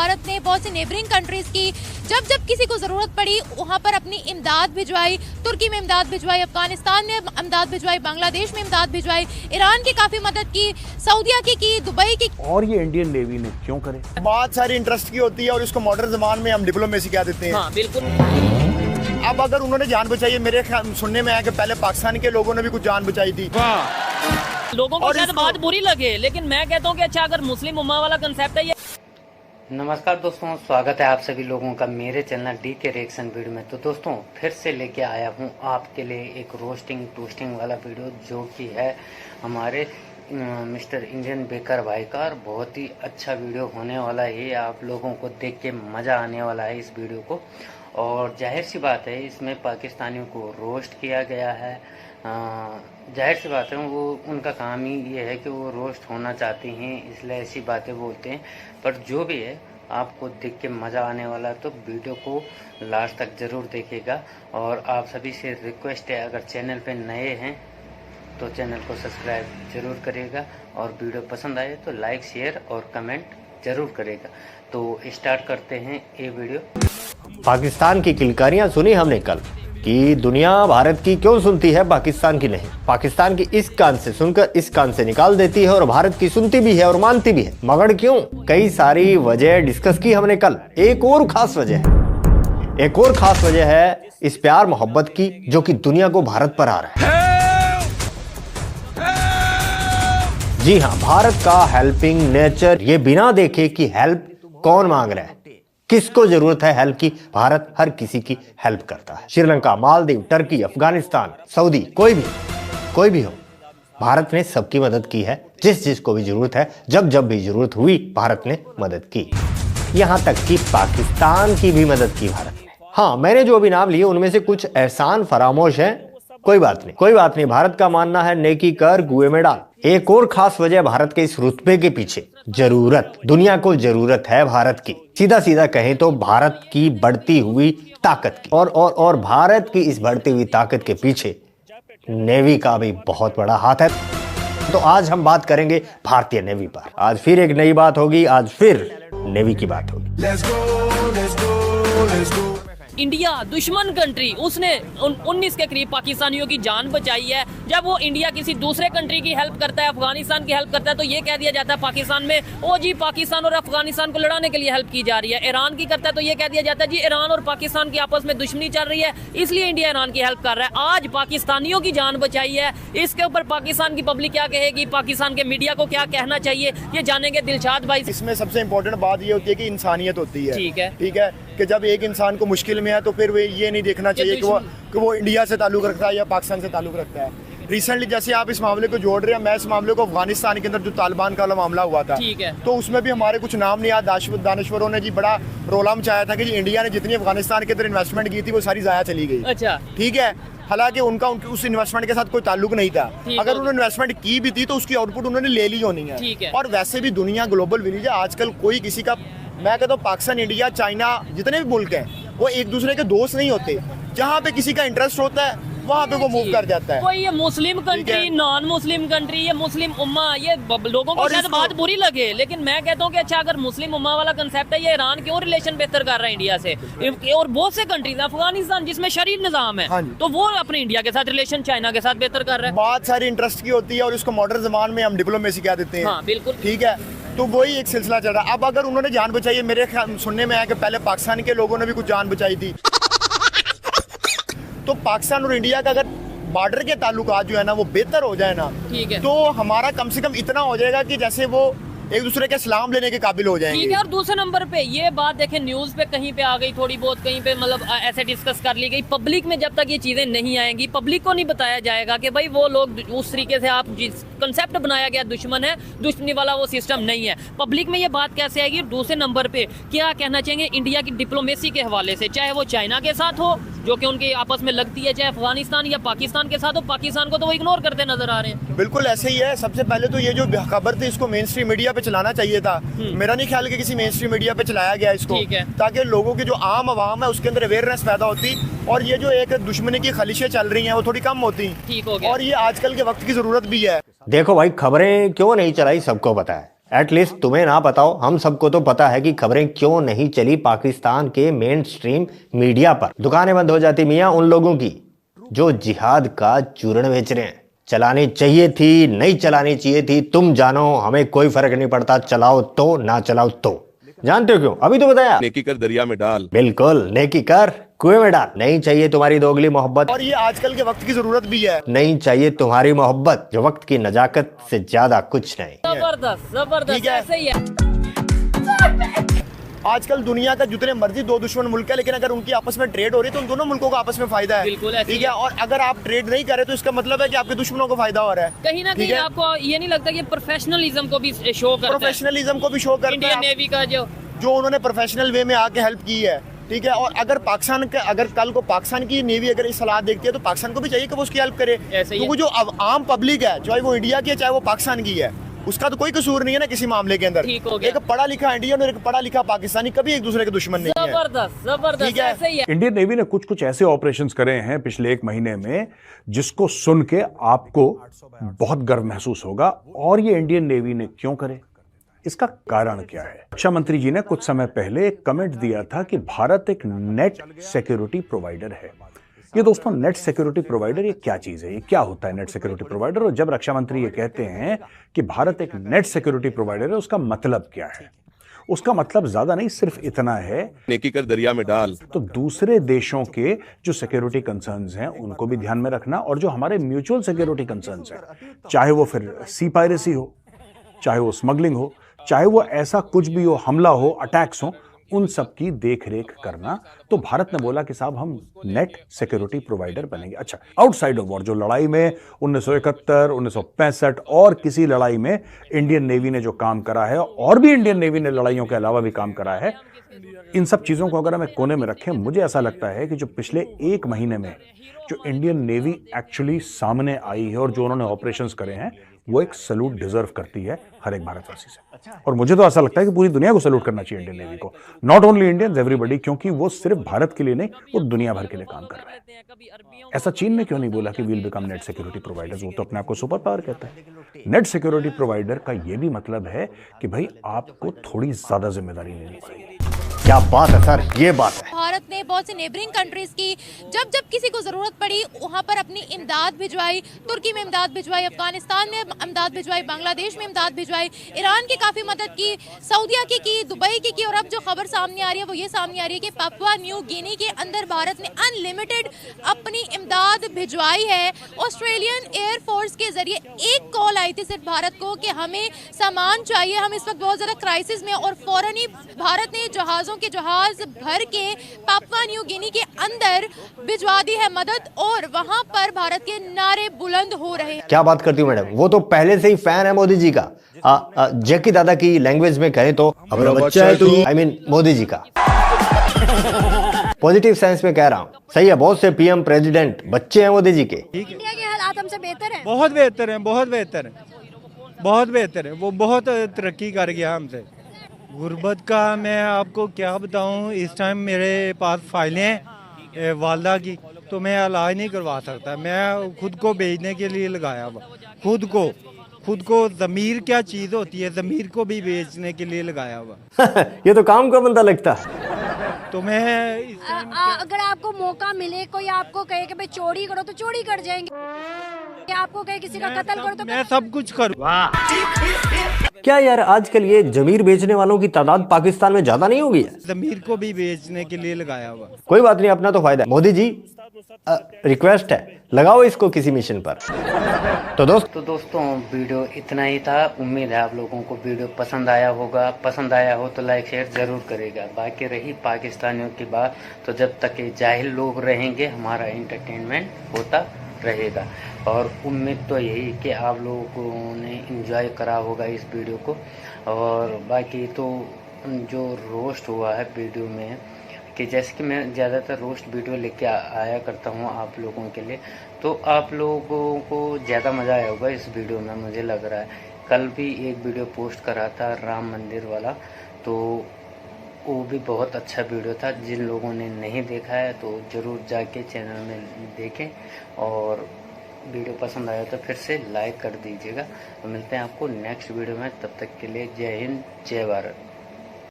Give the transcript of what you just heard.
भारत ने बहुत सी neighbouring countries की जब जब किसी को जरूरत पड़ी वहां पर अपनी इमदाद भिजवाई। तुर्की में इमदाद भिजवाई, अफगानिस्तान में इमदाद भिजवाई, बांग्लादेश में इमदाद भिजवाई, ईरान की काफी मदद की, सऊदिया की, दुबई की। और ये इंडियन नेवी ने क्यों करे? बहुत सारी इंटरेस्ट की होती है और इसको मॉडर्न जमान में हम डिप्लोमेसी कह देते हैं। हाँ, बिल्कुल। अब अगर उन्होंने जान बचाई है, मेरे सुनने में आया कि पहले पाकिस्तान के लोगों ने भी कुछ जान बचाई थी। लोगों को शायद बात बुरी लगे, लेकिन मैं कहता हूँ कि अच्छा अगर मुस्लिम उम्मा वाला कंसेप्ट है ये। नमस्कार दोस्तों, स्वागत है आप सभी लोगों का मेरे चैनल डी के रिएक्शन वीडियो में। तो दोस्तों फिर से लेके आया हूँ आपके लिए एक रोस्टिंग टूस्टिंग वाला वीडियो, जो कि है हमारे मिस्टर इंडियन बेकर भाई का। और बहुत ही अच्छा वीडियो होने वाला है, आप लोगों को देख के मज़ा आने वाला है इस वीडियो को। और जाहिर सी बात है इसमें पाकिस्तानियों को रोस्ट किया गया है। जाहिर सी बात है वो उनका काम ही ये है कि वो रोस्ट होना चाहते हैं, इसलिए ऐसी बातें बोलते हैं। पर जो भी है आपको देख के मज़ा आने वाला है, तो वीडियो को लास्ट तक ज़रूर देखिएगा। और आप सभी से रिक्वेस्ट है, अगर चैनल पे नए हैं तो चैनल को सब्सक्राइब जरूर करिएगा, और वीडियो पसंद आए तो लाइक शेयर और कमेंट जरूर करेगा। तो स्टार्ट करते हैं ये वीडियो। पाकिस्तान की किलकारियां सुनी हमने कल कि दुनिया भारत की क्यों सुनती है, पाकिस्तान की नहीं। पाकिस्तान की इस कान से सुनकर इस कान से निकाल देती है, और भारत की सुनती भी है और मानती भी है। मगर क्यों? कई सारी वजह डिस्कस की हमने कल। एक और खास वजह है इस प्यार मोहब्बत की, जो कि दुनिया को भारत पर आ रहा है। जी हाँ, भारत का हेल्पिंग नेचर, ये बिना देखे कि हेल्प कौन मांग रहा है, किसको जरूरत है हेल्प की, भारत हर किसी की हेल्प करता है। श्रीलंका, मालदीव, टर्की, अफगानिस्तान, सऊदी, कोई भी हो, भारत ने सबकी मदद की है। जिस को भी जरूरत है, जब भी जरूरत हुई, भारत ने मदद की। यहां तक कि पाकिस्तान की भी मदद की भारत ने। हाँ, मैंने जो अभी नाम लिए उनमें से कुछ एहसान फरामोश है। कोई बात नहीं। भारत का मानना है नेकी कर कुएं में डाल। एक और खास वजह भारत के इस रुतबे के पीछे, जरूरत, दुनिया को जरूरत है भारत की। सीधा कहें तो भारत की बढ़ती हुई ताकत की। और भारत की इस बढ़ती हुई ताकत के पीछे नेवी का भी बहुत बड़ा हाथ है। तो आज हम बात करेंगे भारतीय नेवी पर। आज फिर एक नई बात होगी, आज फिर नेवी की बात होगी। इंडिया दुश्मन कंट्री, उसने 19 के करीब पाकिस्तानियों की जान बचाई है। जब वो इंडिया किसी दूसरे कंट्री की हेल्प करता है, अफगानिस्तान की हेल्प करता है, तो ये कह दिया जाता है पाकिस्तान में, ओ जी पाकिस्तान और अफगानिस्तान को लड़ाने के लिए हेल्प की जा रही है। ईरान की करता है तो ये कह दिया जाता है जी ईरान और पाकिस्तान की आपस में दुश्मनी चल रही है, इसलिए इंडिया ईरान की हेल्प कर रहा है। आज पाकिस्तानियों की जान बचाई है, इसके ऊपर पाकिस्तान की पब्लिक क्या कहेगी, पाकिस्तान के मीडिया को क्या कहना चाहिए, ये जानेंगे दिलशाद भाई। इसमें सबसे इम्पोर्टेंट बात ये होती है कि इंसानियत होती है। ठीक है कि जब एक इंसान को मुश्किल में है तो फिर वे ये नहीं देखना चाहिए कि वो इंडिया से ताल्लुक रखता है या पाकिस्तान से ताल्लुक रखता है। रिसेंटली जैसे आप इस मामले को जोड़ रहे हैं, मैं इस मामले को अफगानिस्तान के अंदर जो तालिबान का मामला हुआ था, ठीक है, तो उसमें भी हमारे कुछ नाम नहीं याद, दानश्वरों ने जी बड़ा रोला मचाया था कि जी इंडिया ने जितनी अफगानिस्तान के अंदर इन्वेस्टमेंट की थी वो सारी जाया चली गई। अच्छा, ठीक है, हालांकि उनका उस इन्वेस्टमेंट के साथ कोई ताल्लुक नहीं था। अगर उन्होंने इन्वेस्टमेंट की भी थी तो उसकी आउटपुट उन्होंने ले ली होनी है। और वैसे भी दुनिया ग्लोबल विलेज है, आजकल कोई किसी का, मैं कहता हूँ पाकिस्तान, इंडिया, चाइना, जितने भी मुल्क हैं वो एक दूसरे के दोस्त नहीं होते। जहाँ पे किसी का इंटरेस्ट होता है वहाँ पे वो मूव कर जाता है। कोई ये Muslim country, non Muslim country, ये मुस्लिम उम्मा, ये लोगों को शायद बात बुरी लगे, लेकिन मैं कहता हूँ कि अच्छा अगर मुस्लिम उम्मा वाला कंसेप्ट है, ये ईरान क्यों रिलेशन बेहतर कर रहा है इंडिया से, और बहुत से कंट्रीज, अफगानिस्तान जिसमें शरीफ निजाम है, तो वो अपने इंडिया के साथ रिलेशन चाइना के साथ बेहतर कर रहा है। बहुत सारी इंटरेस्ट की होती है और इसको मॉडर्न जमान में हम डिप्लोमेसी कह देते हैं। हाँ, बिल्कुल, ठीक है। तो वही एक सिलसिला चल रहा है। अब अगर उन्होंने जान बचाई है, मेरे सुनने में आया कि पहले पाकिस्तान के लोगों ने भी कुछ जान बचाई थी। तो पाकिस्तान और इंडिया का अगर बॉर्डर के ताल्लुकात जो है ना वो बेहतर हो जाए ना, ठीक है, तो हमारा कम से कम इतना हो जाएगा कि जैसे वो एक दूसरे के सलाम लेने के काबिल हो जाएंगे। ठीक है। और दूसरे नंबर पे ये बात देखें, न्यूज पे कहीं पे आ गई थोड़ी बहुत, कहीं पे मतलब ऐसे डिस्कस कर ली गई। पब्लिक में जब तक ये चीजें नहीं आएंगी, पब्लिक को नहीं बताया जाएगा कि भाई वो लोग उस तरीके से, आप जिस कंसेप्ट बनाया गया दुश्मन है, दुश्मनी वाला वो सिस्टम नहीं है। पब्लिक में ये बात कैसे आएगी? दूसरे नंबर पे क्या कहना चाहेंगे इंडिया की डिप्लोमेसी के हवाले से, चाहे वो चाइना के साथ हो जो कि उनके आपस में लगती है, चाहे अफगानिस्तान या पाकिस्तान के साथ हो, पाकिस्तान को तो वो इग्नोर करते नजर आ रहे हैं। बिल्कुल ऐसे ही है। सबसे पहले तो ये जो खबर थी इसको मेन स्ट्रीम मीडिया पे चलाना चाहिए था। मेरा नहीं ख्याल कि किसी मेन स्ट्रीम मीडिया पे चलाया गया इसको, ताकि लोगों की जो आम आवाम है उसके अंदर अवेयरनेस पैदा होती और ये जो एक दुश्मनी की खलिशें चल रही हैं वो थोड़ी कम होती। ठीक हो गया। और ये आजकल के वक्त की जरूरत भी है। देखो भाई, खबरें क्यों नहीं चलाई सबको पता है, एटलीस्ट तुम्हें ना बताओ, हम सबको तो पता है कि खबरें क्यों नहीं चली पाकिस्तान के मेन स्ट्रीम मीडिया पर। दुकानें बंद हो जाती मियां उन लोगों की जो जिहाद का चूर्ण बेच रहे हैं। चलानी चाहिए थी, नहीं चलानी चाहिए थी, तुम जानो, हमें कोई फर्क नहीं पड़ता, चलाओ तो ना चलाओ तो। जानते हो क्यों? अभी तो बताया, नेकी कर दरिया में डाल। बिल्कुल, नेकी कर कुएं में डाल। नहीं चाहिए तुम्हारी दोगली मोहब्बत, और ये आजकल के वक्त की जरूरत भी है। नहीं चाहिए तुम्हारी मोहब्बत जो वक्त की नजाकत से ज्यादा कुछ नहीं। जबरदस्त जबरदस्त, ठीक है। ऐसे ही है। आजकल दुनिया का जितने मर्जी दो दुश्मन मुल्क है, लेकिन अगर उनकी आपस में ट्रेड हो रही है तो उन दोनों मुल्कों का आपस में फायदा है। बिल्कुल ऐसे ठीक है। और अगर आप ट्रेड नहीं कर रहे तो इसका मतलब है कि आपके दुश्मनों को फायदा हो रहा है। कहीं ना कहीं आपको ये नहीं लगता कि प्रोफेशनलिज्म को भी शो करता है? प्रोफेशनलिज्म को भी शो करता इंडियन है। नेवी का जो उन्होंने प्रोफेशनल वे में आके हेल्प की है। ठीक है। और अगर पाकिस्तान के, अगर कल को पाकिस्तान की नेवी अगर इस सलाह देखती है तो पाकिस्तान को भी चाहिए कि वो उसकी हेल्प करे, क्योंकि जो आम पब्लिक है, चाहे वो इंडिया की है चाहे वो पाकिस्तान की है, उसका तो कोई कसूर नहीं है ना किसी मामले के अंदर। एक पढ़ा लिखा इंडियन और एक पढ़ा लिखा पाकिस्तानी कभी एक दूसरे के दुश्मन नहीं है। जबरदस्त जबरदस्त, ऐसे ही है। इंडियन नेवी ने कुछ कुछ ऐसे ऑपरेशंस करे हैं पिछले 1 महीने में जिसको सुन के आपको बहुत गर्व महसूस होगा। और ये इंडियन नेवी ने क्यों करे, इसका कारण क्या है? रक्षा मंत्री जी ने कुछ समय पहले एक कमेंट दिया था कि भारत एक नेट सिक्योरिटी प्रोवाइडर है। ये दोस्तों, नेट सिक्योरिटी प्रोवाइडर ये क्या चीज है, ये क्या होता है नेट सिक्योरिटी प्रोवाइडर? और जब रक्षा मंत्री ये कहते हैं कि भारत एक नेट सिक्योरिटी प्रोवाइडर है, उसका मतलब क्या है? उसका मतलब ज्यादा नहीं, सिर्फ इतना है, नेकी कर दरिया में डाल। तो दूसरे देशों के जो सिक्योरिटी कंसर्न्स हैं उनको भी ध्यान में रखना, और जो हमारे म्यूचुअल सिक्योरिटी कंसर्न्स हैं, चाहे वो फिर सी पायरेसी हो, चाहे वो स्मगलिंग हो, चाहे वो ऐसा कुछ भी हो, हमला हो, अटैक्स हो, उन सब की देख रेख करना। तो भारत ने बोला कि साहब हम नेट सिक्योरिटी प्रोवाइडर बनेंगे। अच्छा, आउटसाइड ऑफ वॉर, जो लड़ाई में 1971, 1965 और किसी लड़ाई में इंडियन नेवी ने जो काम करा है, और भी इंडियन नेवी ने लड़ाइयों के अलावा भी काम करा है, इन सब चीजों को अगर हमें कोने में रखें, मुझे ऐसा लगता है कि जो पिछले 1 महीने में जो इंडियन नेवी एक्चुअली सामने आई है और जो उन्होंने ऑपरेशंस करे हैं, वो एक सैल्यूट डिजर्व करती है हर एक भारतवासी से। और मुझे तो ऐसा लगता है कि पूरी दुनिया को सैल्यूट करना चाहिए इंडियन नेवी को, नॉट ओनली इंडियंस, एवरीबॉडी, क्योंकि वो सिर्फ भारत के लिए नहीं, वो दुनिया भर के लिए काम कर रहा है। ऐसा चीन ने क्यों नहीं बोला कि we'll become net security providers? वो तो अपने आप को सुपर पावर कहता है। नेट सिक्योरिटी प्रोवाइडर का ये भी मतलब है कि भाई आपको थोड़ी ज्यादा जिम्मेदारी लेनी पड़ेगी। क्या बात है सर, ये बात है। भारत ने बहुत सी नेबरिंग कंट्रीज की जब जब किसी को जरूरत पड़ी वहां पर अपनी इमदाद भिजवाई। तुर्की में इमदाद भिजवाई, अफगानिस्तान में इमदाद भिजवाई, बांग्लादेश में इमदाद भिजवाई, ईरान की काफी मदद की, सऊदीया की, दुबई की। और अब जो खबर सामने आ रही है वो ये सामने आ रही है कि पापुआ न्यू गिनी के अंदर भारत ने अनलिमिटेड अपनी इमदाद भिजवाई है। ऑस्ट्रेलियन एयरफोर्स के जरिए एक कॉल आई थी सिर्फ भारत को कि हमें सामान चाहिए, हम इस वक्त बहुत ज्यादा क्राइसिस में, और फौरन ही भारत ने जहाजों के जहाज भर के पापुआ न्यू गिनी के अंदर भिजवा दी है मदद, और वहां पर भारत के नारे बुलंद हो रहे हैं। क्या बात करती हूँ मैडम, वो तो पहले से ही फैन है मोदी जी का। जैकी दादा की लैंग्वेज में कहें तो अपना बच्चा है तू, आई मीन मोदी जी का। पॉजिटिव सेंस में कह रहा हूँ, सही है। बहुत से पीएम प्रेसिडेंट बच्चे हैं मोदी जी के। इंडिया के हालात हमसे बेहतर है, बहुत बेहतर है, बहुत बेहतर है, बहुत बेहतर है। वो बहुत तरक्की कर गया हमसे। गुर्बत का मैं आपको क्या बताऊं, इस टाइम मेरे पास फाइलें हैं वालदा की, तो मैं इलाज नहीं करवा सकता। मैं खुद को बेचने के लिए लगाया हुआ, खुद को ज़मीर क्या चीज़ होती है, ज़मीर को भी बेचने के लिए लगाया हुआ। ये तो काम का बंदा लगता है। तो मैं इस टाइम अगर आपको मौका मिले, कोई आपको कहे कि भाई चोरी करो तो चोरी कर जाएंगे, कि आपको कहे किसी का कत्ल करो तो मैं सब कुछ करूँ। क्या यार, आजकल ये जमीर बेचने वालों की तादाद पाकिस्तान में ज्यादा नहीं होगी? ज़मीर को भी बेचने के लिए लगाया हुआ। कोई बात नहीं, अपना तो फायदा है। मोदी जी रिक्वेस्ट है, लगाओ इसको किसी मिशन पर। तो दोस्तों वीडियो इतना ही था। उम्मीद है आप लोगों को वीडियो पसंद आया होगा। पसंद आया हो तो लाइक शेयर जरूर करेगा। बाकी रही पाकिस्तानियों की बात, तो जब तक ये जाहिल लोग रहेंगे हमारा एंटरटेनमेंट होता रहेगा। और उम्मीद तो यही कि आप लोगों ने एंजॉय करा होगा इस वीडियो को। और बाकी तो जो रोस्ट हुआ है वीडियो में, कि जैसे कि मैं ज़्यादातर रोस्ट वीडियो लेके आया करता हूँ आप लोगों के लिए, तो आप लोगों को ज़्यादा मज़ा आया होगा इस वीडियो में, मुझे लग रहा है। कल भी एक वीडियो पोस्ट करा था राम मंदिर वाला, तो वो भी बहुत अच्छा वीडियो था। जिन लोगों ने नहीं देखा है तो ज़रूर जाके चैनल में देखें और वीडियो पसंद आया तो फिर से लाइक कर दीजिएगा। मिलते हैं आपको नेक्स्ट वीडियो में, तब तक के लिए जय हिंद जय भारत।